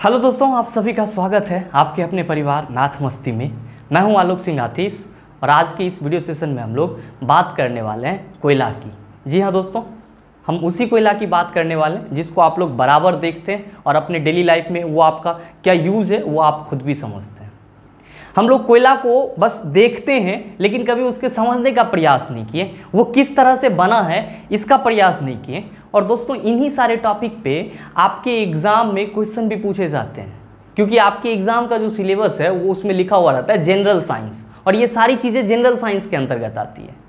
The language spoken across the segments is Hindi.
हेलो दोस्तों, आप सभी का स्वागत है आपके अपने परिवार मैथ मस्ती में। मैं हूं आलोक सिंह आतिश और आज के इस वीडियो सेशन में हम लोग बात करने वाले हैं कोयला की। जी हाँ दोस्तों, हम उसी कोयला की बात करने वाले हैं जिसको आप लोग बराबर देखते हैं और अपने डेली लाइफ में वो आपका क्या यूज़ है वो आप खुद भी समझते हैं। हम लोग कोयला को बस देखते हैं लेकिन कभी उसके समझने का प्रयास नहीं किए, वो किस तरह से बना है इसका प्रयास नहीं किए। और दोस्तों इन्हीं सारे टॉपिक पे आपके एग्ज़ाम में क्वेश्चन भी पूछे जाते हैं, क्योंकि आपके एग्ज़ाम का जो सिलेबस है वो उसमें लिखा हुआ रहता है जनरल साइंस, और ये सारी चीज़ें जनरल साइंस के अंतर्गत आती है।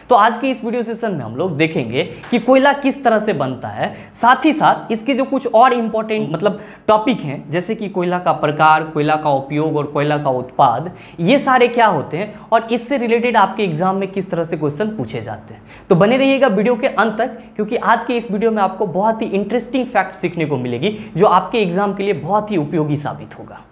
तो आज के इस वीडियो सेशन में हम लोग देखेंगे कि कोयला किस तरह से बनता है, साथ ही साथ इसके जो कुछ और इम्पोर्टेंट टॉपिक हैं जैसे कि कोयला का प्रकार, कोयला का उपयोग और कोयला का उत्पाद, ये सारे क्या होते हैं और इससे रिलेटेड आपके एग्जाम में किस तरह से क्वेश्चन पूछे जाते हैं। तो बने रहिएगा वीडियो के अंत तक, क्योंकि आज के इस वीडियो में आपको बहुत ही इंटरेस्टिंग फैक्ट सीखने को मिलेगी जो आपके एग्जाम के लिए बहुत ही उपयोगी साबित होगा।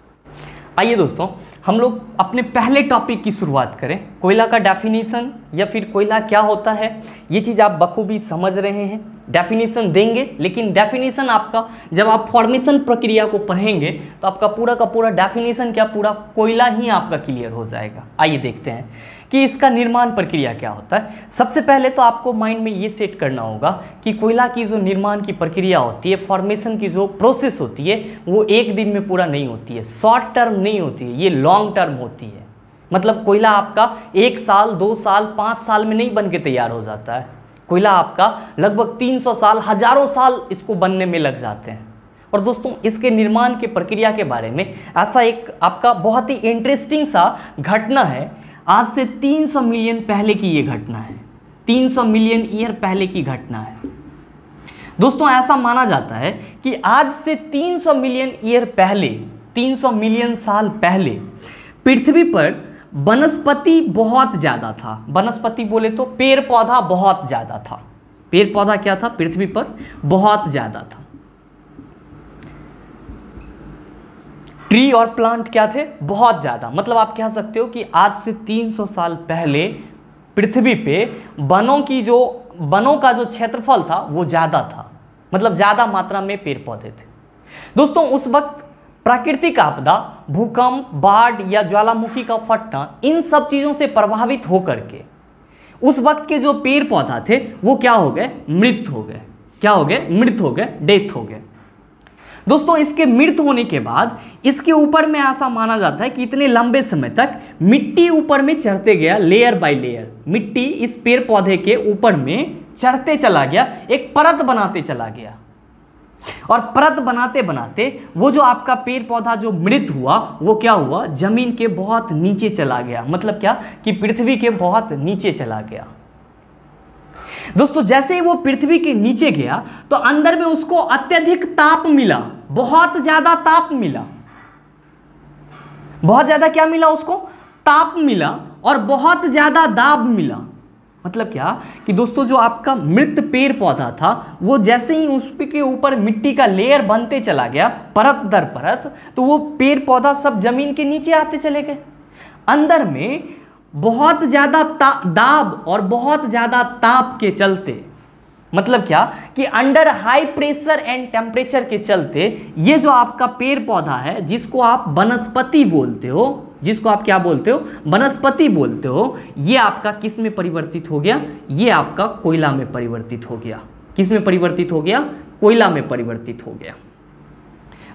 आइए दोस्तों, हम लोग अपने पहले टॉपिक की शुरुआत करें। कोयला का डेफिनेशन या फिर कोयला क्या होता है, ये चीज़ आप बखूबी समझ रहे हैं। डेफिनेशन देंगे, लेकिन डेफिनेशन आपका जब आप फॉर्मेशन प्रक्रिया को पढ़ेंगे तो आपका पूरा का पूरा डेफिनेशन क्या, पूरा कोयला ही आपका क्लियर हो जाएगा। आइए देखते हैं कि इसका निर्माण प्रक्रिया क्या होता है। सबसे पहले तो आपको माइंड में ये सेट करना होगा कि कोयला की जो निर्माण की प्रक्रिया होती है, फॉर्मेशन की जो प्रोसेस होती है, वो एक दिन में पूरा नहीं होती है, शॉर्ट टर्म नहीं होती है, ये लॉन्ग टर्म होती है। मतलब कोयला आपका 1 साल, 2 साल, 5 साल में नहीं बन के तैयार हो जाता है। कोयला आपका लगभग 300 साल, हजारों साल इसको बनने में लग जाते हैं। और दोस्तों इसके निर्माण की प्रक्रिया के बारे में ऐसा एक आपका बहुत ही इंटरेस्टिंग सा घटना है। आज से 300 मिलियन पहले की ये घटना है, 300 मिलियन ईयर पहले की घटना है। दोस्तों ऐसा माना जाता है कि आज से 300 मिलियन ईयर पहले, 300 मिलियन साल पहले पृथ्वी पर वनस्पति बहुत ज़्यादा था। वनस्पति बोले तो पेड़ पौधा बहुत ज़्यादा था। पेड़ पौधा क्या था, पृथ्वी पर बहुत ज़्यादा था। ट्री और प्लांट क्या थे, बहुत ज़्यादा। मतलब आप कह सकते हो कि आज से 300 साल पहले पृथ्वी पे वनों का जो क्षेत्रफल था वो ज़्यादा था, मतलब ज़्यादा मात्रा में पेड़ पौधे थे। दोस्तों उस वक्त प्राकृतिक आपदा, भूकंप, बाढ़ या ज्वालामुखी का फटना, इन सब चीज़ों से प्रभावित होकर के उस वक्त के जो पेड़ पौधा थे वो क्या हो गए, मृत हो गए। क्या हो गए, मृत हो गए, डेथ हो गए। दोस्तों इसके मृत होने के बाद इसके ऊपर में ऐसा माना जाता है कि इतने लंबे समय तक मिट्टी ऊपर में चढ़ते गया, लेयर बाय लेयर मिट्टी इस पेड़ पौधे के ऊपर में चढ़ते चला गया, एक परत बनाते चला गया। और परत बनाते बनाते वो जो आपका पेड़ पौधा जो मृत हुआ वो क्या हुआ, जमीन के बहुत नीचे चला गया। मतलब क्या कि पृथ्वी के बहुत नीचे चला गया। दोस्तों जैसे ही वो पृथ्वी के नीचे गया तो अंदर में उसको अत्यधिक ताप मिला, बहुत ज्यादा ताप मिला। बहुत ज्यादा क्या मिला उसको, ताप मिला और बहुत ज्यादा दाब मिला। मतलब क्या कि दोस्तों जो आपका मृत पेड़ पौधा था वो जैसे ही उसके ऊपर मिट्टी का लेयर बनते चला गया, परत दर परत, तो वो पेड़ पौधा सब जमीन के नीचे आते चले गए। अंदर में बहुत ज़्यादा दाब और बहुत ज़्यादा ताप के चलते, मतलब क्या कि under high pressure and temperature के चलते ये जो आपका पेड़ पौधा है जिसको आप वनस्पति बोलते हो, जिसको आप क्या बोलते हो, वनस्पति बोलते हो, ये आपका किस में परिवर्तित हो गया, ये आपका कोयला में परिवर्तित हो गया। किस में परिवर्तित हो गया, कोयला में परिवर्तित हो गया।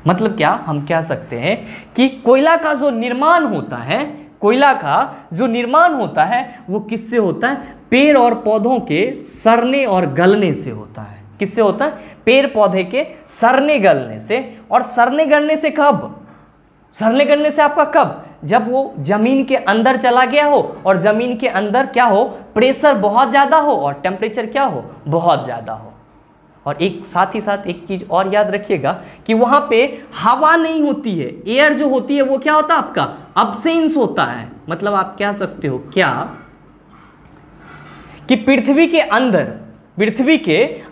मतलब क्या हम कह सकते हैं कि कोयला का जो निर्माण होता है, कोयला का जो निर्माण होता है वो किससे होता है, पेड़ और पौधों के सड़ने और गलने से होता है। किससे होता है, पेड़ पौधे के सड़ने गलने से। और सड़ने गलने से कब, सड़ने गलने से आपका कब, जब वो जमीन के अंदर चला गया हो और जमीन के अंदर क्या हो, प्रेशर बहुत ज़्यादा हो और टेम्परेचर क्या हो, बहुत ज़्यादा हो। और एक साथ ही साथ एक चीज़ और याद रखिएगा कि वहाँ पे हवा नहीं होती है, एयर जो होती है वो क्या होता है आपका, अब्सेंस होता है। मतलब आप कह सकते हो क्या कि पृथ्वी के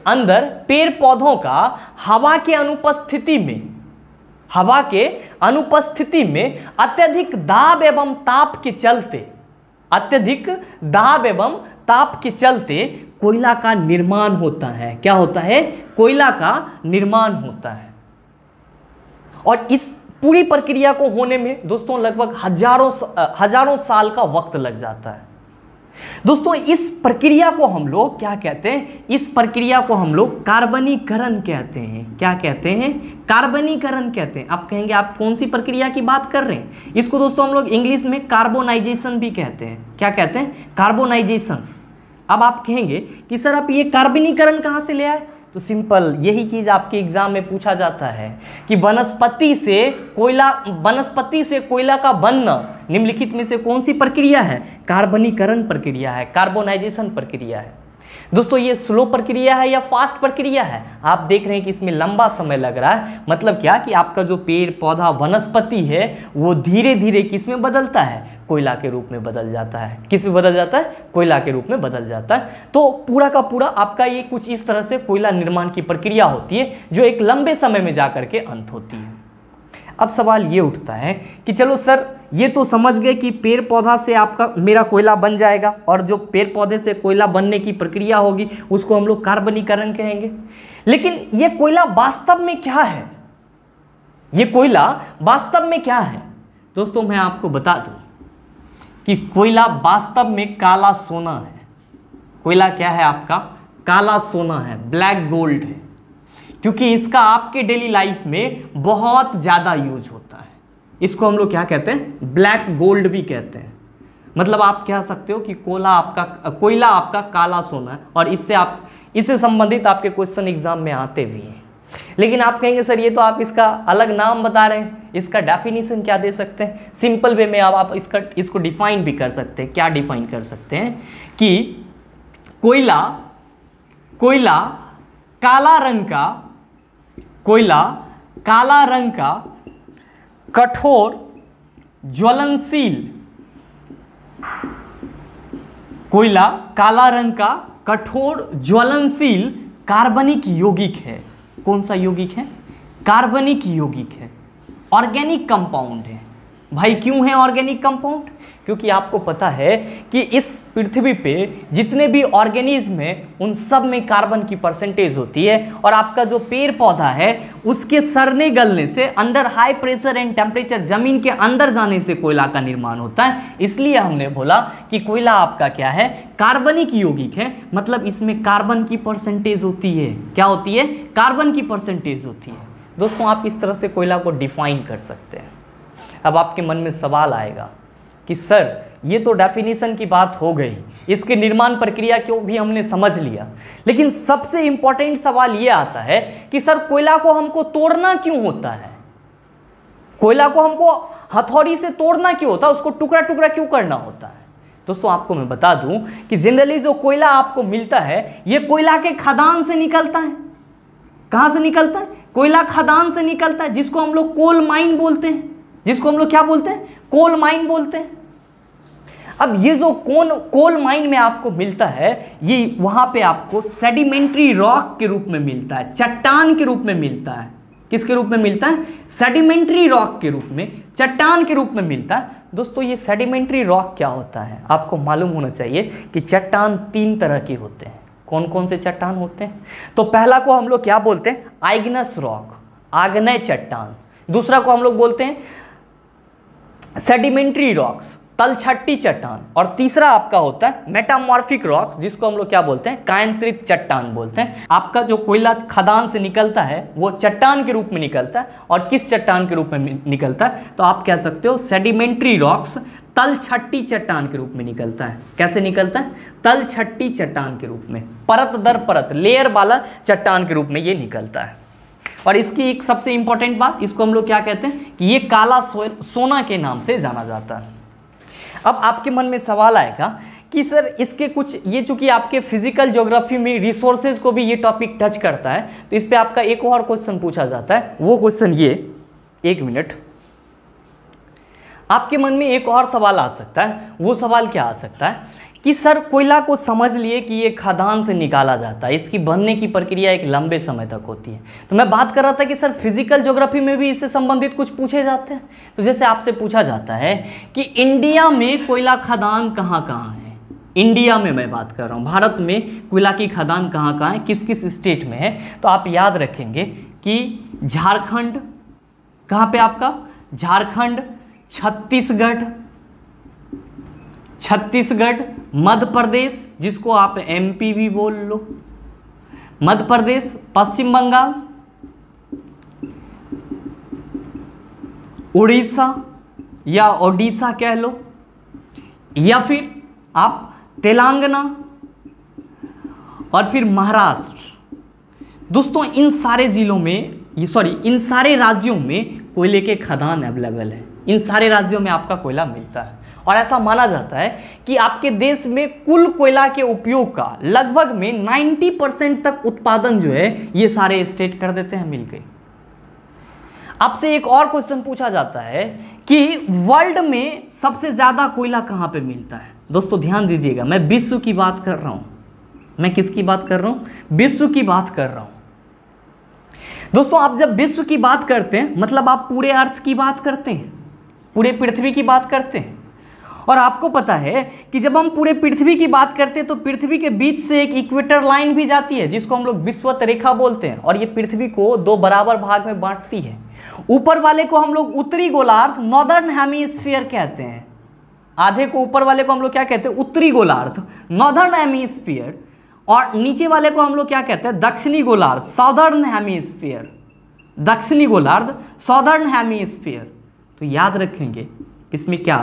अंदर पेड़ पौधों का हवा के अनुपस्थिति में अत्यधिक दाब एवं ताप के चलते कोयला का निर्माण होता है। क्या होता है, कोयला का निर्माण होता है। और इस पूरी प्रक्रिया को होने में दोस्तों लगभग हजारों साल का वक्त लग जाता है। दोस्तों इस प्रक्रिया को हम लोग क्या कहते हैं? इस प्रक्रिया को हम लोग कार्बनीकरण कहते हैं। क्या कहते हैं? कार्बनीकरण कहते हैं। आप कहेंगे आप कौन सी प्रक्रिया की बात कर रहे हैं? इसको दोस्तों हम लोग इंग्लिश में कार्बोनाइजेशन भी कहते हैं। क्या कहते हैं? कार्बोनाइजेशन। अब आप कहेंगे कि सर आप ये कार्बनीकरण कहाँ से ले आए? तो सिंपल, यही चीज आपके एग्जाम में पूछा जाता है कि वनस्पति से कोयला का बनना निम्नलिखित में से कौन सी प्रक्रिया है? कार्बनीकरण प्रक्रिया है, कार्बोनाइजेशन प्रक्रिया है। दोस्तों ये स्लो प्रक्रिया है या फास्ट प्रक्रिया है? आप देख रहे हैं कि इसमें लंबा समय लग रहा है। मतलब क्या कि आपका जो पेड़ पौधा वनस्पति है वो धीरे धीरे किस में बदलता है? कोयला के रूप में बदल जाता है। किस में बदल जाता है? कोयला के रूप में बदल जाता है। तो पूरा का पूरा आपका ये कुछ इस तरह से कोयला निर्माण की प्रक्रिया होती है जो एक लंबे समय में जाकर के अंत होती है। अब सवाल ये उठता है कि चलो सर ये तो समझ गए कि पेड़ पौधा से आपका मेरा कोयला बन जाएगा, और जो पेड़ पौधे से कोयला बनने की प्रक्रिया होगी उसको हम लोग कार्बनीकरण कहेंगे। लेकिन ये कोयला वास्तव में क्या है? ये कोयला वास्तव में क्या है? दोस्तों मैं आपको बता दूं कि कोयला वास्तव में काला सोना है। कोयला क्या है आपका? काला सोना है, ब्लैक गोल्ड है, क्योंकि इसका आपके डेली लाइफ में बहुत ज़्यादा यूज होता है। इसको हम लोग क्या कहते हैं? ब्लैक गोल्ड भी कहते हैं। मतलब आप कह सकते हो कि कोयला आपका काला सोना है, और इससे संबंधित आपके क्वेश्चन एग्जाम में आते भी हैं। लेकिन आप कहेंगे सर ये तो आप इसका अलग नाम बता रहे हैं, इसका डेफिनेशन क्या दे सकते हैं? सिंपल वे में आप इसको डिफाइन भी कर सकते हैं। क्या डिफाइन कर सकते हैं कि कोयला काला रंग का कठोर ज्वलनशील, कोयला काला रंग का कठोर ज्वलनशील कार्बनिक यौगिक है। कौन सा यौगिक है? कार्बनिक यौगिक है, ऑर्गेनिक कंपाउंड है। भाई क्यों है ऑर्गेनिक कंपाउंड? क्योंकि आपको पता है कि इस पृथ्वी पे जितने भी ऑर्गेनिज्म हैं उन सब में कार्बन की परसेंटेज होती है, और आपका जो पेड़ पौधा है उसके सड़ने गलने से अंदर हाई प्रेशर एंड टेम्परेचर जमीन के अंदर जाने से कोयला का निर्माण होता है। इसलिए हमने बोला कि कोयला आपका क्या है? कार्बनिक यौगिक है। मतलब इसमें कार्बन की परसेंटेज होती है। क्या होती है? कार्बन की परसेंटेज होती है। दोस्तों आप इस तरह से कोयला को डिफाइन कर सकते हैं। अब आपके मन में सवाल आएगा कि सर ये तो डेफिनेशन की बात हो गई, इसके निर्माण प्रक्रिया को भी हमने समझ लिया, लेकिन सबसे इंपॉर्टेंट सवाल ये आता है कि सर कोयला को हमको तोड़ना क्यों होता है? कोयला को हमको हथौड़ी से तोड़ना क्यों होता है? उसको टुकड़ा टुकड़ा क्यों करना होता है? दोस्तों आपको मैं बता दूं कि जनरली जो कोयला आपको मिलता है ये कोयला के खदान से निकलता है। कहां से निकलता है? कोयला खदान से निकलता है, जिसको हम लोग कोल माइन बोलते हैं। जिसको हम लोग क्या बोलते हैं? कोल माइन बोलते हैं। अब ये जो कोल माइन में आपको मिलता है ये वहां पे आपको सेडिमेंट्री रॉक के रूप में मिलता है, चट्टान के रूप में मिलता है। किसके रूप में मिलता है? सेडिमेंट्री रॉक के रूप में, चट्टान के रूप में मिलता है। दोस्तों ये सेडिमेंट्री रॉक क्या होता है? आपको मालूम होना चाहिए कि चट्टान 3 तरह के होते हैं। कौन कौन से चट्टान होते हैं? तो पहला को हम लोग क्या बोलते हैं? आइग्नस रॉक, आग्नेय चट्टान। दूसरा को हम लोग बोलते हैं सेडिमेंट्री रॉक्स, तलछट्टी चट्टान। और तीसरा आपका होता है मेटामॉर्फिक रॉक्स, जिसको हम लोग क्या बोलते हैं? कायांतरित चट्टान बोलते हैं। आपका जो कोयला खदान से निकलता है वो चट्टान के रूप में निकलता है, और किस चट्टान के रूप में निकलता है? तो आप कह सकते हो सेडिमेंट्री रॉक्स तलछट्टी चट्टान के रूप में निकलता है। कैसे निकलता है? तलछट्टी चट्टान के रूप में, परत दर परत, लेयर वाला चट्टान के रूप में ये निकलता है। और इसकी एक सबसे इंपॉर्टेंट बात, इसको हम लोग क्या कहते हैं कि ये काला सोना के नाम से जाना जाता है। अब आपके मन में सवाल आएगा कि सर इसके कुछ, ये चूंकि आपके फिजिकल ज्योग्राफी में रिसोर्सेज को भी ये टॉपिक टच करता है, तो इस पे आपका एक और क्वेश्चन पूछा जाता है। वो क्वेश्चन ये, एक मिनट, आपके मन में एक और सवाल आ सकता है। वो सवाल क्या आ सकता है कि सर कोयला को समझ लिए कि ये खदान से निकाला जाता है, इसकी बनने की प्रक्रिया एक लंबे समय तक होती है। तो मैं बात कर रहा था कि सर फिजिकल ज्योग्राफी में भी इससे संबंधित कुछ पूछे जाते हैं। तो जैसे आपसे पूछा जाता है कि इंडिया में कोयला खदान कहाँ कहाँ है। इंडिया में मैं बात कर रहा हूँ, भारत में कोयला की खदान कहाँ कहाँ है, किस किस स्टेट में है। तो आप याद रखेंगे कि झारखंड, कहाँ पे आपका? झारखंड, छत्तीसगढ़, मध्य प्रदेश जिसको आप एमपी भी बोल लो, मध्य प्रदेश, पश्चिम बंगाल, उड़ीसा या ओडिशा कह लो, या फिर आप तेलंगाना और फिर महाराष्ट्र। दोस्तों इन सारे जिलों में इन सारे राज्यों में कोयले के खदान अवेलेबल है। इन सारे राज्यों में आपका कोयला मिलता है और ऐसा माना जाता है कि आपके देश में कुल कोयला के उपयोग का लगभग में 90% तक उत्पादन जो है ये सारे स्टेट कर देते हैं मिलकर। आपसे एक और क्वेश्चन पूछा जाता है कि वर्ल्ड में सबसे ज्यादा कोयला कहां पे मिलता है? दोस्तों ध्यान दीजिएगा, मैं विश्व की बात कर रहा हूं। मैं किसकी बात कर रहा हूं? विश्व की बात कर रहा हूं। दोस्तों आप जब विश्व की बात करते हैं मतलब आप पूरे अर्थ की बात करते हैं, पूरे पृथ्वी की बात करते हैं। और आपको पता है कि जब हम पूरे पृथ्वी की बात करते हैं तो पृथ्वी के बीच से एक इक्वेटर लाइन भी जाती है जिसको हम लोग विषुवत रेखा बोलते हैं, और ये पृथ्वी को दो बराबर भाग में बांटती है। ऊपर वाले को हम लोग उत्तरी गोलार्ध नॉर्दर्न हेमिस्फीयर कहते हैं, आधे को ऊपर वाले को हम लोग क्या कहते हैं? उत्तरी गोलार्ध नॉर्दर्न हेमिस्फीयर, और नीचे वाले को हम लोग क्या कहते हैं? दक्षिणी गोलार्ध साउदर्न हेमिस्फीयर, दक्षिणी गोलार्ध साउदर्न हेमिस्फीयर। तो याद रखेंगे इसमें क्या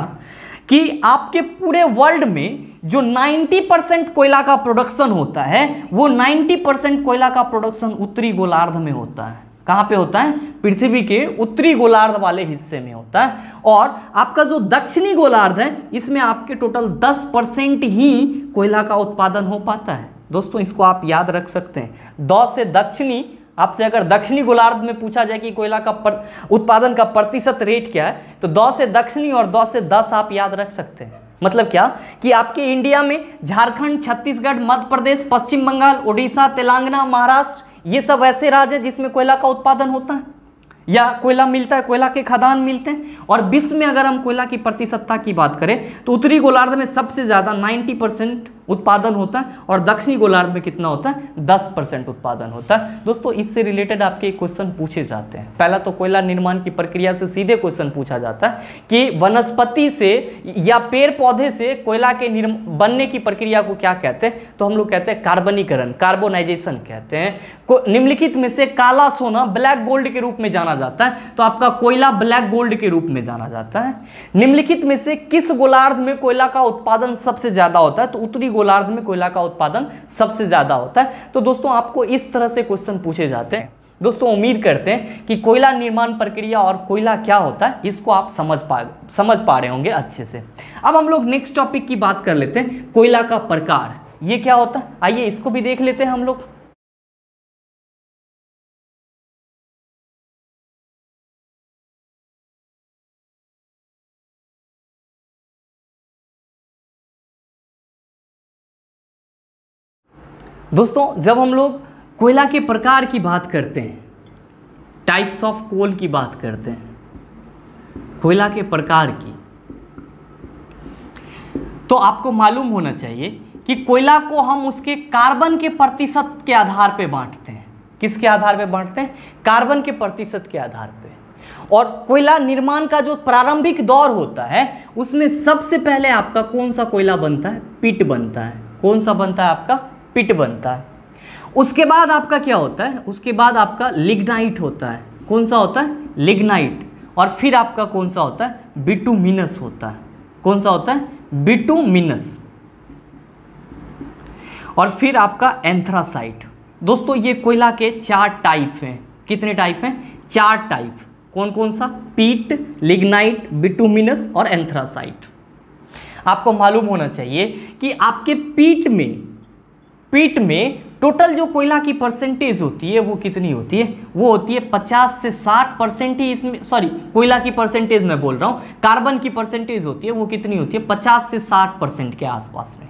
कि आपके पूरे वर्ल्ड में जो 90% कोयला का प्रोडक्शन होता है वो 90% कोयला का प्रोडक्शन उत्तरी गोलार्ध में होता है। कहां पे होता है? पृथ्वी के उत्तरी गोलार्ध वाले हिस्से में होता है। और आपका जो दक्षिणी गोलार्ध है इसमें आपके टोटल 10% ही कोयला का उत्पादन हो पाता है। दोस्तों इसको आप याद रख सकते हैं। 10 से दक्षिणी, आपसे अगर दक्षिणी गोलार्ध में पूछा जाए कि कोयला का उत्पादन का प्रतिशत रेट क्या है तो 10 से दक्षिणी और 10 से 10 आप याद रख सकते हैं। मतलब क्या कि आपके इंडिया में झारखंड, छत्तीसगढ़, मध्य प्रदेश, पश्चिम बंगाल, उड़ीसा, तेलंगाना, महाराष्ट्र ये सब ऐसे राज्य हैं जिसमें कोयला का उत्पादन होता है या कोयला मिलता है, कोयला के खदान मिलते हैं। और विश्व में अगर हम कोयला की प्रतिशतता की बात करें तो उत्तरी गोलार्ध में सबसे ज़्यादा 90% उत्पादन होता है और दक्षिणी गोलार्ध में कितना होता है? 10% उत्पादन होता है। दोस्तों इससे रिलेटेड आपके क्वेश्चन पूछे जाते हैं। पहला तो कोयला निर्माण की प्रक्रिया से सीधे क्वेश्चन पूछा जाता है कि वनस्पति से या पेड़ पौधे से कोयला के बनने की प्रक्रिया को क्या कहते हैं? तो हम लोग कहते हैं कार्बनीकरण, कार्बोनाइजेशन कहते हैं। निम्नलिखित में से काला सोना ब्लैक गोल्ड के रूप में जाना जाता है, तो आपका कोयला ब्लैक गोल्ड के रूप में जाना जाता है। निम्नलिखित में से किस गोलार्ध में कोयला का उत्पादन सबसे ज्यादा होता है? तो उत्तरी गोलार्ध में कोयला का उत्पादन सबसे ज्यादा होता है। तो दोस्तों आपको इस तरह से क्वेश्चन पूछे जाते हैं। दोस्तों उम्मीद करते हैं कि कोयला निर्माण प्रक्रिया और कोयला क्या होता है इसको आप समझ पा रहे होंगे अच्छे से। अब हम लोग नेक्स्ट टॉपिक की बात कर लेते हैं, कोयला का प्रकार ये क्या होता है। आइए इसको भी देख लेते हैं हम लोग। दोस्तों जब हम लोग कोयला के प्रकार की बात करते हैं, टाइप्स ऑफ कोल की बात करते हैं, कोयला के प्रकार की, तो आपको मालूम होना चाहिए कि कोयला को हम उसके कार्बन के प्रतिशत के आधार पे बांटते हैं। किसके आधार पे बांटते हैं? कार्बन के प्रतिशत के आधार पे। और कोयला निर्माण का जो प्रारंभिक दौर होता है उसमें सबसे पहले आपका कौन सा कोयला बनता है? पिट बनता है। कौन सा बनता है? आपका पिट बनता है। उसके बाद आपका क्या होता है? उसके बाद आपका लिग्नाइट होता है। कौन सा होता है? लिग्नाइट। और फिर आपका कौन सा होता है? बिटुमिनस होता है। कौन सा होता है? बिटुमिनस। और फिर आपका एंथ्रासाइट। दोस्तों ये कोयला के 4 टाइप हैं। कितने टाइप हैं? 4 टाइप। कौन कौन सा? पीट, लिग्नाइट, बिटुमिनस और एंथ्रासाइट। आपको मालूम होना चाहिए कि आपके पीट में टोटल जो कोयला की परसेंटेज होती है वो कितनी होती है? वो होती है 50 से 60% ही इसमें, सॉरी कोयला की परसेंटेज मैं बोल रहा हूँ, कार्बन की परसेंटेज होती है वो कितनी होती है? 50 से 60% के आसपास में।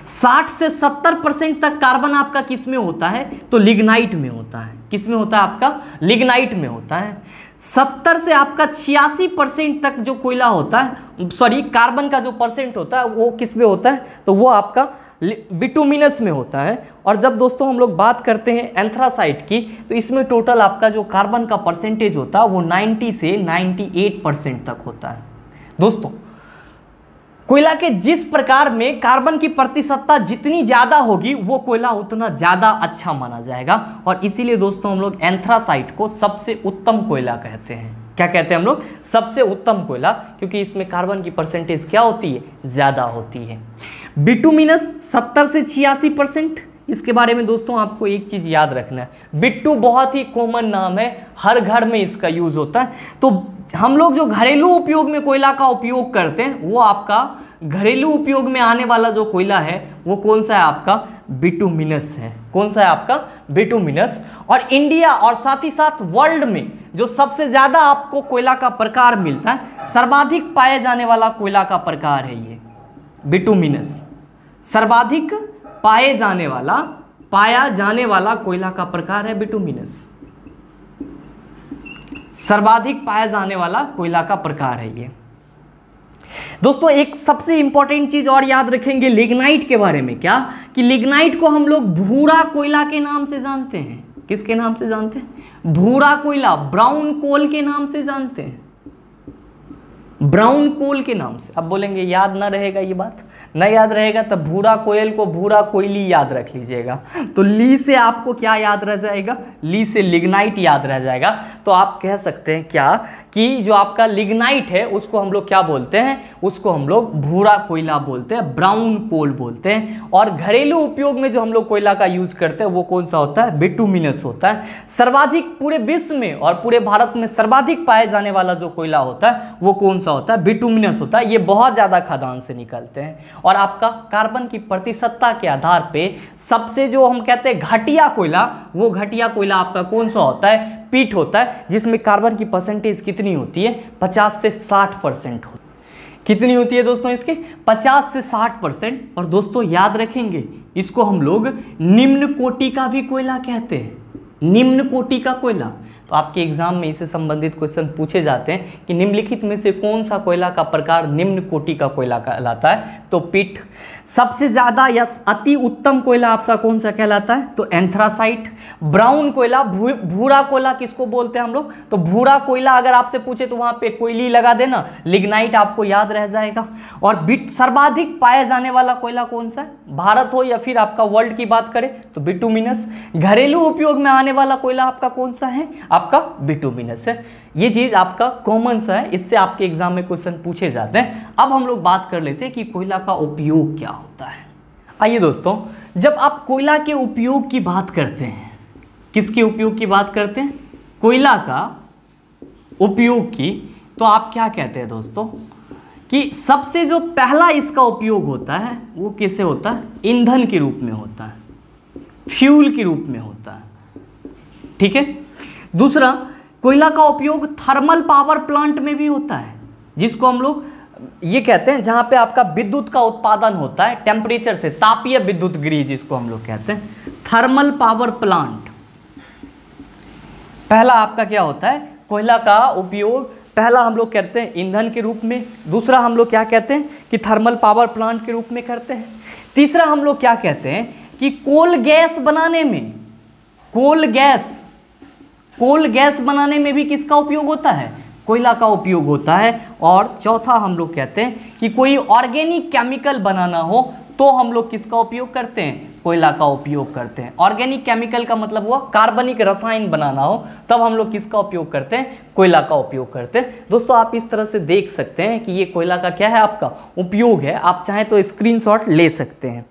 60 से 70% तक कार्बन आपका किस में होता है? तो लिग्नाइट में होता है। किस में होता है? आपका लिग्नाइट में होता है। 70 से आपका 86% तक जो कोयला होता है, सॉरी कार्बन का जो परसेंट होता है वो किस में होता है? तो वो आपका बिटुमिनस में होता है। और जब दोस्तों हम लोग बात करते हैं एंथ्रासाइट की, तो इसमें टोटल आपका जो कार्बन का परसेंटेज होता है वो 90 से 98% तक होता है। दोस्तों कोयला के जिस प्रकार में कार्बन की प्रतिशतता जितनी ज़्यादा होगी वो कोयला उतना ज़्यादा अच्छा माना जाएगा, और इसीलिए दोस्तों हम लोग एंथ्रासाइट को सबसे उत्तम कोयला कहते हैं। क्या कहते हैं हम लोग? सबसे उत्तम कोयला, क्योंकि इसमें कार्बन की परसेंटेज क्या होती है? ज़्यादा होती है। बिटुमिनस 70 से 86%। इसके बारे में दोस्तों आपको एक चीज़ याद रखना है, बिट्टू बहुत ही कॉमन नाम है, हर घर में इसका यूज़ होता है। तो हम लोग जो घरेलू उपयोग में कोयला का उपयोग करते हैं वो आपका घरेलू उपयोग में आने वाला जो कोयला है वो कौन सा है? आपका बिटुमिनस है। कौन सा है? आपका बिटुमिनस। और इंडिया और साथ ही साथ वर्ल्ड में जो सबसे ज़्यादा आपको कोयला का प्रकार मिलता है, सर्वाधिक पाए जाने वाला कोयला का प्रकार है ये बिटुमिनस। सर्वाधिक पाया जाने वाला कोयला का प्रकार है बिटुमिनस। सर्वाधिक पाया जाने वाला कोयला का प्रकार है ये। दोस्तों एक सबसे इंपॉर्टेंट चीज और याद रखेंगे लिग्नाइट के बारे में। क्या? कि लिग्नाइट को हम लोग भूरा कोयला के नाम से जानते हैं। किसके नाम से जानते हैं? भूरा कोयला, ब्राउन कोल के नाम से जानते हैं, ब्राउन कोल के नाम से। अब बोलेंगे याद ना रहेगा, ये बात नहीं याद रहेगा तब भूरा कोयल को भूरा कोयली याद रख लीजिएगा। तो ली से आपको क्या याद रह जाएगा? ली से लिग्नाइट याद रह जाएगा। तो आप कह सकते हैं क्या कि जो आपका लिग्नाइट है उसको हम लोग क्या बोलते हैं? उसको हम लोग भूरा कोयला बोलते हैं, ब्राउन कोल बोलते हैं। और घरेलू उपयोग में जो हम लोग कोयला का यूज करते हैं वो कौन सा होता है? बिटुमिनस होता है। सर्वाधिक पूरे विश्व में और पूरे भारत में सर्वाधिक पाए जाने वाला जो कोयला होता है वो कौन सा होता है? बिटुमिनस होता है। ये बहुत ज्यादा खदान से निकलते हैं। और आपका कार्बन की प्रतिशतता के आधार पे सबसे जो हम कहते हैं घटिया कोयला, वो घटिया कोयला आपका कौन सा होता है? पीट होता है, जिसमें कार्बन की परसेंटेज कितनी होती है? 50 से 60% होती है। कितनी होती है दोस्तों इसके? 50 से 60%। और दोस्तों याद रखेंगे इसको हम लोग निम्न कोटि का भी कोयला कहते हैं, निम्न कोटि का कोयला। तो आपके एग्जाम में इससे संबंधित क्वेश्चन पूछे जाते हैं कि निम्नलिखित में से कौन सा कोयला का प्रकार निम्न कोटि का कोयला कहलाता है? तो पिट। सबसे ज्यादा या अति उत्तम कोयला आपका कौन सा कहलाता है? तो एंथ्रासाइट। ब्राउन कोयला, भूरा कोयला किसको बोलते हैं हम लोग? तो भूरा कोयला अगर आपसे पूछे तो वहां पे कोयली लगा देना, लिग्नाइट आपको याद रह जाएगा। और सर्वाधिक पाया जाने वाला कोयला कौन सा है? भारत हो या फिर आपका वर्ल्ड की बात करें तो बिटुमिनस। घरेलू उपयोग में आने वाला कोयला आपका कौन सा है? आपका बिटुमिनस है। ये चीज आपका कॉमन सा है, इससे आपके एग्जाम में क्वेश्चन पूछे जाते हैं। अब हम लोग बात कर लेते हैं कि कोयला का उपयोग क्या होता है। आइए दोस्तों, जब आप कोयला के उपयोग की बात करते हैं, किसके उपयोग की बात करते हैं? कोयला का उपयोग की, तो आप क्या कहते हैं दोस्तों कि सबसे जो पहला इसका उपयोग होता है वो कैसे होता है? ईंधन के रूप में होता है, फ्यूल के रूप में होता है। ठीक है। दूसरा, कोयला का उपयोग थर्मल पावर प्लांट में भी होता है, जिसको हम लोग ये कहते हैं जहां पे आपका विद्युत का उत्पादन होता है टेम्परेचर से, तापीय विद्युत गृह जिसको हम लोग कहते हैं, थर्मल पावर प्लांट। पहला आपका क्या होता है? कोयला का उपयोग पहला हम लोग करते हैं ईंधन के रूप में। दूसरा हम लोग क्या कहते हैं कि थर्मल पावर प्लांट के रूप में करते हैं। तीसरा हम लोग क्या कहते हैं कि कोल गैस बनाने में, कोल गैस बनाने में भी किसका उपयोग होता है? कोयला का उपयोग होता है। और चौथा हम लोग कहते हैं कि कोई ऑर्गेनिक केमिकल बनाना हो तो हम लोग किसका उपयोग करते हैं? कोयला का उपयोग करते हैं। ऑर्गेनिक केमिकल का मतलब हुआ कार्बनिक रसायन बनाना हो तब हम लोग किसका उपयोग करते हैं? कोयला का उपयोग करते हैं। दोस्तों आप इस तरह से देख सकते हैं कि ये कोयला का क्या है? आपका उपयोग है। आप चाहें तो स्क्रीनशॉट ले सकते हैं।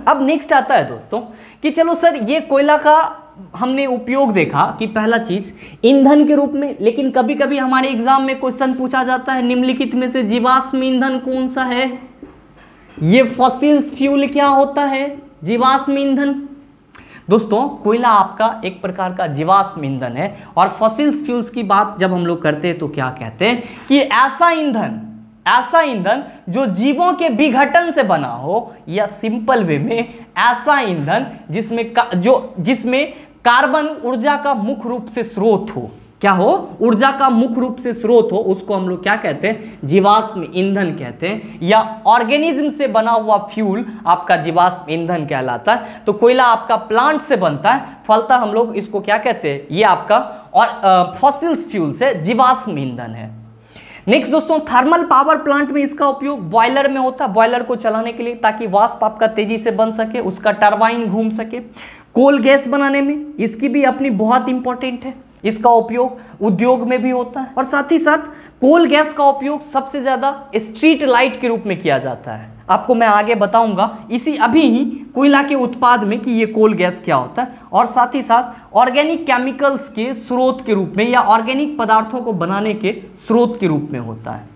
अब नेक्स्ट आता है दोस्तों कि चलो सर ये कोयला का हमने उपयोग देखा कि पहला चीज ईंधन के रूप में, लेकिन कभी कभी हमारे एग्जाम में क्वेश्चन पूछा जाता है निम्नलिखित में से जीवाश्म ईंधन कौन सा है? ये फॉसिल्स फ्यूल क्या होता है? जीवाश्म ईंधन। दोस्तों कोयला आपका एक प्रकार का जीवाश्म ईंधन है। और फॉसिल्स फ्यूल्स की बात जब हम लोग करते हैं तो क्या कहते हैं कि ऐसा ईंधन जो जीवों के विघटन से बना हो, या सिंपल वे में ऐसा ईंधन जिसमें कार्बन ऊर्जा का मुख्य रूप से स्रोत हो, क्या हो, ऊर्जा का मुख्य रूप से स्रोत हो, उसको हम लोग क्या कहते हैं, जीवाश्म ईंधन कहते हैं, या ऑर्गेनिज्म से बना हुआ फ्यूल आपका जीवाश्म ईंधन कहलाता है। तो कोयला आपका प्लांट से बनता है, फलतः हम लोग इसको क्या कहते हैं, ये आपका और फॉसिल्स फ्यूल से जीवाश्म ईंधन है। नेक्स्ट दोस्तों, थर्मल पावर प्लांट में इसका उपयोग बॉयलर में होता है, बॉयलर को चलाने के लिए, ताकि वाष्प आपका तेजी से बन सके, उसका टरबाइन घूम सके। कोल गैस बनाने में इसकी भी अपनी बहुत इंपॉर्टेंट है, इसका उपयोग उद्योग में भी होता है। और साथ ही साथ कोल गैस का उपयोग सबसे ज्यादा स्ट्रीट लाइट के रूप में किया जाता है। आपको मैं आगे बताऊंगा इसी अभी ही कोयला के उत्पाद में कि ये कोल गैस क्या होता है, और साथ ही साथ ऑर्गेनिक केमिकल्स के स्रोत के रूप में या ऑर्गेनिक पदार्थों को बनाने के स्रोत के रूप में होता है।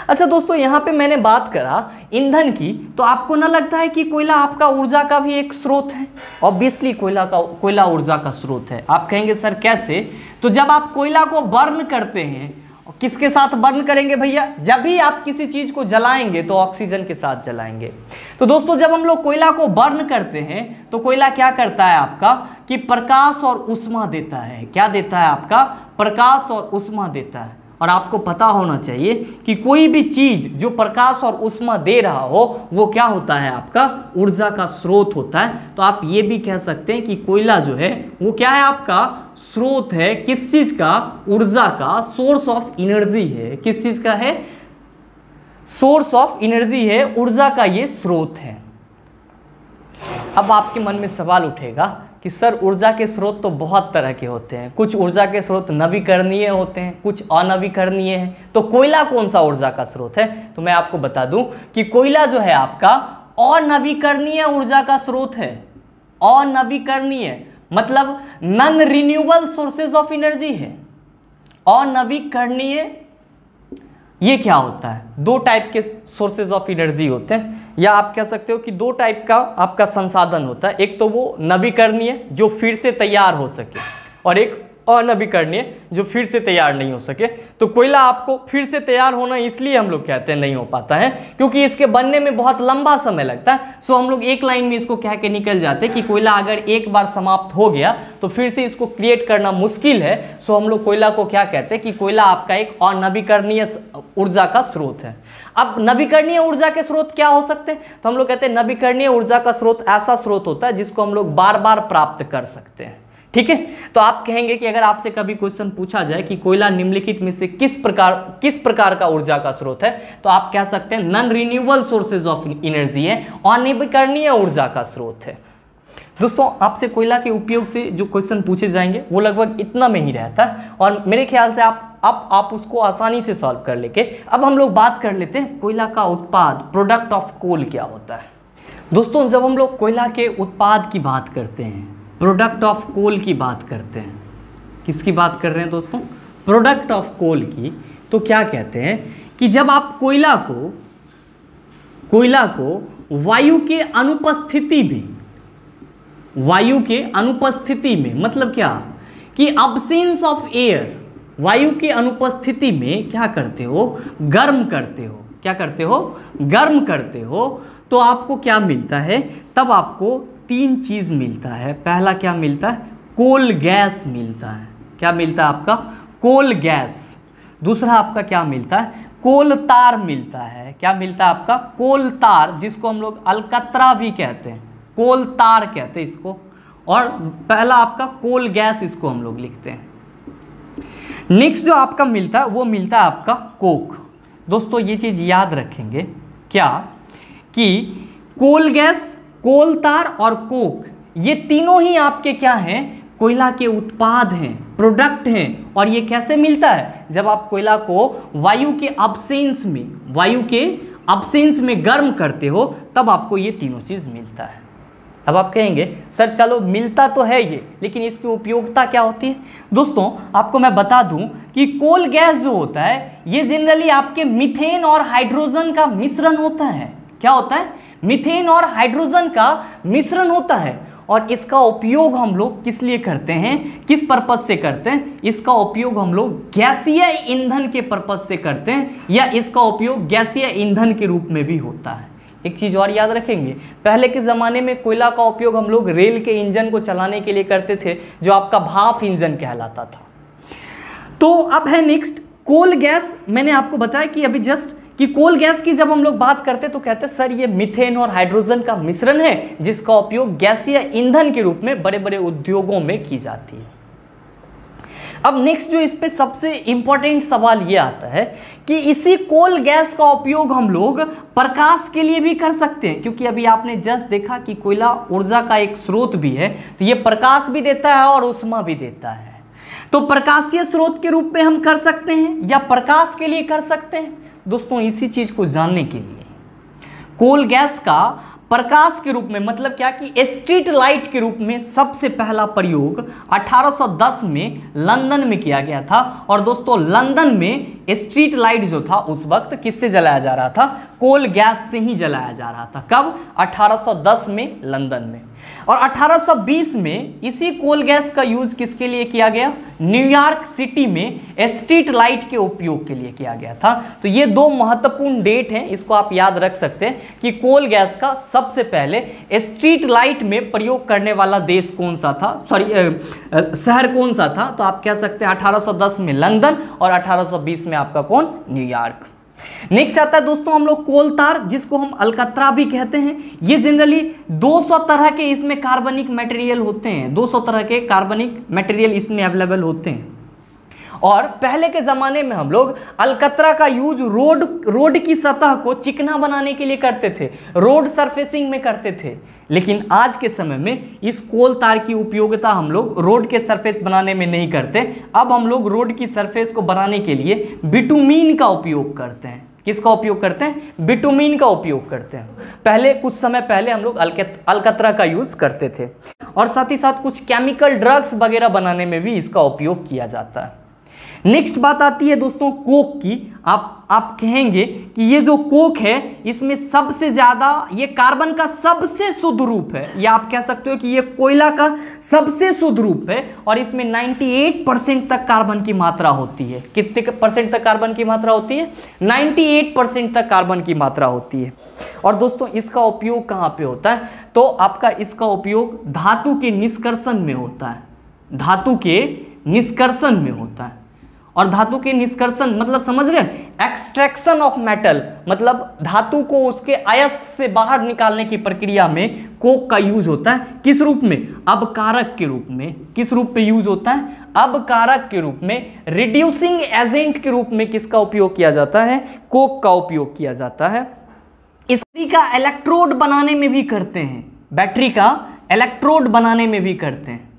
अच्छा दोस्तों, यहाँ पे मैंने बात करा ईंधन की, तो आपको ना लगता है कि कोयला आपका ऊर्जा का भी एक स्रोत है? ऑब्वियसली कोयला ऊर्जा का स्रोत है। आप कहेंगे सर कैसे? तो जब आप कोयला को बर्न करते हैं, किसके साथ बर्न करेंगे भैया? जब भी आप किसी चीज को जलाएंगे तो ऑक्सीजन के साथ जलाएंगे। तो दोस्तों, जब हम लोग कोयला को बर्न करते हैं तो कोयला क्या करता है आपका, कि प्रकाश और ऊष्मा देता है। क्या देता है आपका? प्रकाश और ऊष्मा देता है। और आपको पता होना चाहिए कि कोई भी चीज जो प्रकाश और ऊष्मा दे रहा हो वो क्या होता है, आपका ऊर्जा का स्रोत होता है। तो आप ये भी कह सकते हैं कि कोयला जो है वो क्या है, आपका स्रोत है। किस चीज का? ऊर्जा का, सोर्स ऑफ एनर्जी है। किस चीज का है? सोर्स ऑफ एनर्जी है, ऊर्जा का ये स्रोत है। अब आपके मन में सवाल उठेगा कि सर ऊर्जा के स्रोत तो बहुत तरह के होते हैं, कुछ ऊर्जा के स्रोत नवीकरणीय होते हैं, कुछ अनवीकरणीय हैं, तो कोयला कौन सा ऊर्जा का स्रोत है? तो मैं आपको बता दूं कि कोयला जो है आपका अनवीकरणीय ऊर्जा का स्रोत है। अनवीकरणीय मतलब non renewable sources of energy है। अनवीकरणीय ये क्या होता है? दो टाइप के सोर्सेज ऑफ एनर्जी होते हैं, या आप कह सकते हो कि दो टाइप का आपका संसाधन होता है। एक तो वो नवीकरणीय जो फिर से तैयार हो सके, और एक अनवीकरणीय जो फिर से तैयार नहीं हो सके। तो कोयला आपको फिर से तैयार होना इसलिए हम लोग कहते हैं नहीं हो पाता है क्योंकि इसके बनने में बहुत लंबा समय लगता है। सो हम लोग एक लाइन में इसको कह के निकल जाते हैं कि कोयला अगर एक बार समाप्त हो गया तो फिर से इसको क्रिएट करना मुश्किल है। सो हम लोग कोयला को क्या कहते हैं कि कोयला आपका एक अनवीकरणीय ऊर्जा का स्रोत है। अब नवीकरणीय ऊर्जा के स्रोत क्या हो सकते हैं? तो हम लोग कहते हैं नवीकरणीय ऊर्जा का स्रोत ऐसा स्रोत होता है जिसको हम लोग बार बार प्राप्त कर सकते हैं। ठीक है, तो आप कहेंगे कि अगर आपसे कभी क्वेश्चन पूछा जाए कि कोयला निम्नलिखित में से किस प्रकार का ऊर्जा का स्रोत है, तो आप कह सकते हैं non renewable sources of energy है, अनवीकरणीय ऊर्जा का स्रोत है। दोस्तों, आपसे कोयला के उपयोग से जो क्वेश्चन पूछे जाएंगे वो लगभग इतना में ही रहता है, और मेरे ख्याल से आप उसको आसानी से सॉल्व कर लेंगे। अब हम लोग बात कर लेते हैं कोयला का उत्पाद, प्रोडक्ट ऑफ कोल क्या होता है। दोस्तों, जब हम लोग कोयला के उत्पाद की बात करते हैं, प्रोडक्ट ऑफ कोल की बात करते हैं, किसकी बात कर रहे हैं दोस्तों? प्रोडक्ट ऑफ कोल की। तो क्या कहते हैं कि जब आप कोयला को वायु के अनुपस्थिति में, मतलब क्या कि अब्सेंस ऑफ एयर, वायु के अनुपस्थिति में क्या करते हो? गर्म करते हो। क्या करते हो? गर्म करते हो। तो आपको क्या मिलता है? तब आपको तीन चीज मिलता है। पहला क्या मिलता है? कोल गैस मिलता है। क्या मिलता है आपका? Coal gas. दूसरा आपका क्या मिलता है? कोल तार मिलता है। क्या मिलता है आपका? कोल तार, जिसको हम लोग अलकतरा भी कहते हैं, कोल तार कहते हैं इसको। और पहला आपका कोल गैस, इसको हम लोग लिखते हैं। नेक्स्ट जो आपका मिलता है वो मिलता है आपका कोक। दोस्तों, ये चीज याद रखेंगे क्या कि कोल गैस, कोल तार और कोक, ये तीनों ही आपके क्या हैं? कोयला के उत्पाद हैं, प्रोडक्ट हैं। और ये कैसे मिलता है? जब आप कोयला को वायु के अब्सेंस में गर्म करते हो, तब आपको ये तीनों चीज मिलता है। अब आप कहेंगे सर चलो मिलता तो है ये, लेकिन इसकी उपयोगिता क्या होती है? दोस्तों, आपको मैं बता दूं कि कोल गैस जो होता है ये जनरली आपके मीथेन और हाइड्रोजन का मिश्रण होता है। क्या होता है? मीथेन और हाइड्रोजन का मिश्रण होता है। और इसका उपयोग हम लोग किस लिए करते हैं, किस पर्पज से करते हैं? इसका उपयोग हम लोग गैसीय ईंधन के पर्पज से करते हैं, या इसका उपयोग गैसीय ईंधन के रूप में भी होता है। एक चीज और याद रखेंगे, पहले के ज़माने में कोयला का उपयोग हम लोग रेल के इंजन को चलाने के लिए करते थे, जो आपका भाप इंजन कहलाता था। तो अब है नेक्स्ट कोल गैस। मैंने आपको बताया कि अभी जस्ट कि कोल गैस की जब हम लोग बात करते हैं तो कहते हैं सर ये मीथेन और हाइड्रोजन का मिश्रण है जिसका उपयोग गैसीय ईंधन के रूप में बड़े बड़े उद्योगों में की जाती है। अब नेक्स्ट जो इस पे सबसे इंपॉर्टेंट सवाल ये आता है कि इसी कोल गैस का उपयोग हम लोग प्रकाश के लिए भी कर सकते हैं, क्योंकि अभी आपने जस्ट देखा कि कोयला ऊर्जा का एक स्रोत भी है, तो ये प्रकाश भी देता है और ऊष्मा भी देता है। तो प्रकाशीय स्रोत के रूप में हम कर सकते हैं या प्रकाश के लिए कर सकते हैं। दोस्तों इसी चीज को जानने के लिए कोल गैस का प्रकाश के रूप में मतलब क्या कि स्ट्रीट लाइट के रूप में सबसे पहला प्रयोग 1810 में लंदन में किया गया था। और दोस्तों लंदन में स्ट्रीट लाइट जो था उस वक्त किससे जलाया जा रहा था? कोल गैस से ही जलाया जा रहा था। कब? 1810 में लंदन में। और 1820 में इसी कोल गैस का यूज किसके लिए किया गया? न्यूयॉर्क सिटी में स्ट्रीट लाइट के उपयोग के लिए किया गया था। तो ये दो महत्वपूर्ण डेट हैं, इसको आप याद रख सकते हैं कि कोल गैस का सबसे पहले स्ट्रीट लाइट में प्रयोग करने वाला देश कौन सा था, शहर कौन सा था? तो आप कह सकते हैं 1810 में लंदन और 1820 में आपका कौन? न्यूयॉर्क। नेक्स्ट आता है दोस्तों हम लोग कोल तार, जिसको हम अलकतरा भी कहते हैं। ये जनरली 200 तरह के इसमें कार्बनिक मटेरियल होते हैं, 200 तरह के कार्बनिक मटेरियल इसमें अवेलेबल होते हैं। और पहले के ज़माने में हम लोग अलकतरा का यूज रोड की सतह को चिकना बनाने के लिए करते थे, रोड सरफेसिंग में करते थे। लेकिन आज के समय में इस कोल तार की उपयोगिता हम लोग रोड के सरफेस बनाने में नहीं करते। अब हम लोग रोड की सरफेस को बनाने के लिए बिटुमीन का उपयोग करते हैं। किसका उपयोग करते हैं? बिटुमीन का उपयोग करते हैं। पहले कुछ समय पहले हम लोग अलकतरा का यूज़ करते थे। और साथ ही साथ कुछ केमिकल ड्रग्स वगैरह बनाने में भी इसका उपयोग किया जाता है। नेक्स्ट बात आती है दोस्तों कोक की। आप कहेंगे कि ये जो कोक है इसमें सबसे ज़्यादा ये कार्बन का सबसे शुद्ध रूप है, या आप कह सकते हो कि ये कोयला का सबसे शुद्ध रूप है। और इसमें 98% तक कार्बन की मात्रा होती है। कितने परसेंट तक कार्बन की मात्रा होती है? 98% तक कार्बन की मात्रा होती है। और दोस्तों इसका उपयोग कहाँ पे होता है? तो आपका इसका उपयोग धातु के निष्कर्षण में होता है। धातु के निष्कर्षण में होता है। और धातु के निष्कर्षण मतलब समझ रहे हैं? एक्सट्रैक्शन ऑफ मेटल, मतलब धातु को उसके अयस्क से बाहर निकालने की प्रक्रिया में कोक का यूज होता है। किस रूप में? अपकारक के रूप में। किस रूप में यूज होता है? अपकारक के रूप में, रिड्यूसिंग एजेंट के रूप में किसका उपयोग किया जाता है? कोक का उपयोग किया जाता है। बैटरी का इलेक्ट्रोड बनाने में भी करते हैं। बैटरी का इलेक्ट्रोड बनाने में भी करते हैं।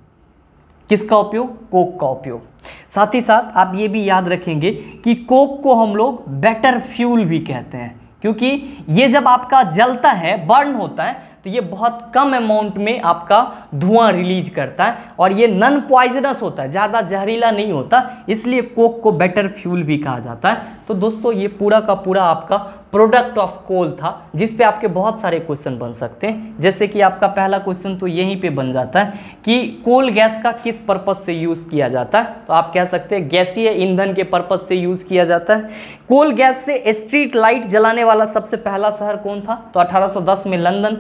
किसका उपयोग? कोक का उपयोग। साथ ही साथ आप ये भी याद रखेंगे कि कोक को हम लोग बेटर फ्यूल भी कहते हैं, क्योंकि ये जब आपका जलता है, बर्न होता है, तो ये बहुत कम अमाउंट में आपका धुआं रिलीज करता है और ये नॉन पॉइजनस होता है, ज़्यादा जहरीला नहीं होता, इसलिए कोक को बेटर फ्यूल भी कहा जाता है। तो दोस्तों ये पूरा का पूरा आपका प्रोडक्ट ऑफ कोल था, जिस पे आपके बहुत सारे क्वेश्चन बन सकते हैं। जैसे कि आपका पहला क्वेश्चन तो यहीं पे बन जाता है कि कोल गैस का किस पर्पस से यूज़ किया जाता है? तो आप कह सकते हैं गैसीय ईंधन के पर्पस से यूज़ किया जाता है। कोल गैस से स्ट्रीट लाइट जलाने वाला सबसे पहला शहर कौन था? तो 1810 में लंदन।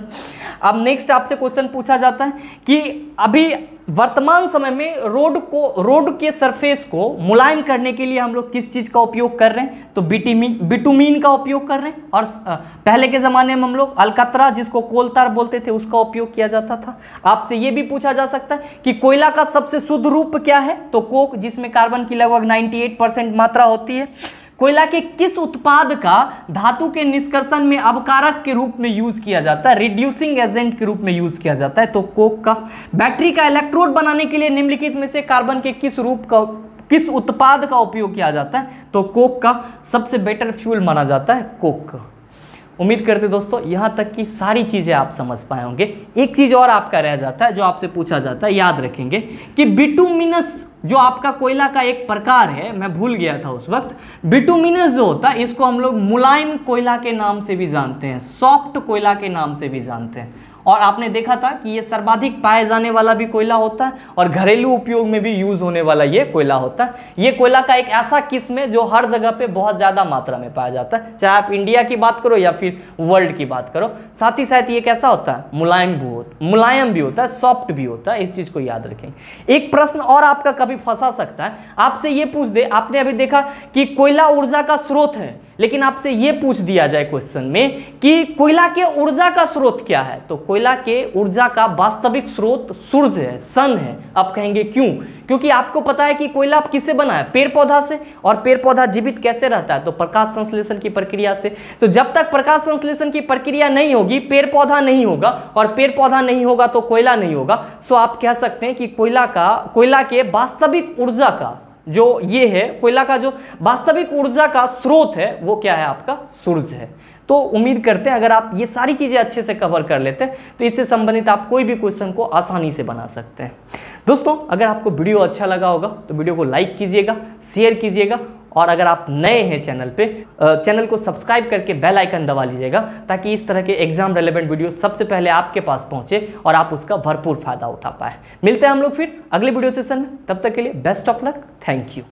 अब नेक्स्ट आपसे क्वेश्चन पूछा जाता है कि अभी वर्तमान समय में रोड के सरफेस को मुलायम करने के लिए हम लोग किस चीज़ का उपयोग कर रहे हैं? तो बिटुमीन का उपयोग कर रहे हैं। और पहले के ज़माने में हम लोग अलकतरा, जिसको कोल तार बोलते थे, उसका उपयोग किया जाता था। आपसे ये भी पूछा जा सकता है कि कोयला का सबसे शुद्ध रूप क्या है? तो कोक, जिसमें कार्बन की लगभग 98% मात्रा होती है। कोयला के किस उत्पाद का धातु के निष्कर्षण में अपकारक के रूप में यूज किया जाता है? रिड्यूसिंग एजेंट के रूप में यूज किया जाता है, तो कोक का। बैटरी का इलेक्ट्रोड बनाने के लिए निम्नलिखित में से कार्बन के किस उत्पाद का उपयोग किया जाता है? तो कोक का। सबसे बेटर फ्यूल माना जाता है कोक का। उम्मीद करते दोस्तों यहाँ तक की सारी चीज़ें आप समझ पाए होंगे। एक चीज़ और आपका रह जाता है जो आपसे पूछा जाता है, याद रखेंगे कि बिटुमिनस जो आपका कोयला का एक प्रकार है, मैं भूल गया था उस वक्त। बिटुमिनस जो होता है इसको हम लोग मुलायम कोयला के नाम से भी जानते हैं, सॉफ्ट कोयला के नाम से भी जानते हैं। और आपने देखा था कि ये सर्वाधिक पाए जाने वाला भी कोयला होता है और घरेलू उपयोग में भी यूज होने वाला ये कोयला होता है। ये कोयला का एक ऐसा किस्म है जो हर जगह पे बहुत ज्यादा मात्रा में पाया जाता है, चाहे आप इंडिया की बात करो या फिर वर्ल्ड की बात करो। साथ ही साथ ये कैसा होता है, मुलायम भी होता है, सॉफ्ट भी होता है, इस चीज को याद रखेंगे। एक प्रश्न और आपका कभी फंसा सकता है, आपसे ये पूछ दे, आपने अभी देखा कि कोयला ऊर्जा का स्रोत है, लेकिन आपसे ये पूछ दिया जाए क्वेश्चन में कि कोयला के ऊर्जा का स्रोत क्या है, तो कोयला के ऊर्जा का वास्तविक स्रोत सूरज है, सन है। आप कहेंगे क्यों? क्योंकि आपको पता है कि कोयला किससे बना है, पेड़ पौधा से, और पेड़ पौधा जीवित कैसे रहता है, तो प्रकाश संश्लेषण की प्रक्रिया से। तो जब तक प्रकाश संश्लेषण की प्रक्रिया नहीं होगी पेड़ पौधा नहीं होगा, और पेड़ पौधा नहीं होगा तो कोयला नहीं होगा। सो आप कह सकते हैं कि कोयला के वास्तविक ऊर्जा का जो ये है, कोयला का जो वास्तविक ऊर्जा का स्रोत है वो क्या है, आपका सूरज है। तो उम्मीद करते हैं अगर आप ये सारी चीजें अच्छे से कवर कर लेते हैं तो इससे संबंधित आप कोई भी क्वेश्चन को आसानी से बना सकते हैं। दोस्तों अगर आपको वीडियो अच्छा लगा होगा तो वीडियो को लाइक कीजिएगा, शेयर कीजिएगा, और अगर आप नए हैं चैनल पे, चैनल को सब्सक्राइब करके बेल आइकन दबा लीजिएगा ताकि इस तरह के एग्जाम रेलेवेंट वीडियो सबसे पहले आपके पास पहुंचे और आप उसका भरपूर फायदा उठा पाए। मिलते हैं हम लोग फिर अगले वीडियो सेशन में, तब तक के लिए best of luck, thank you.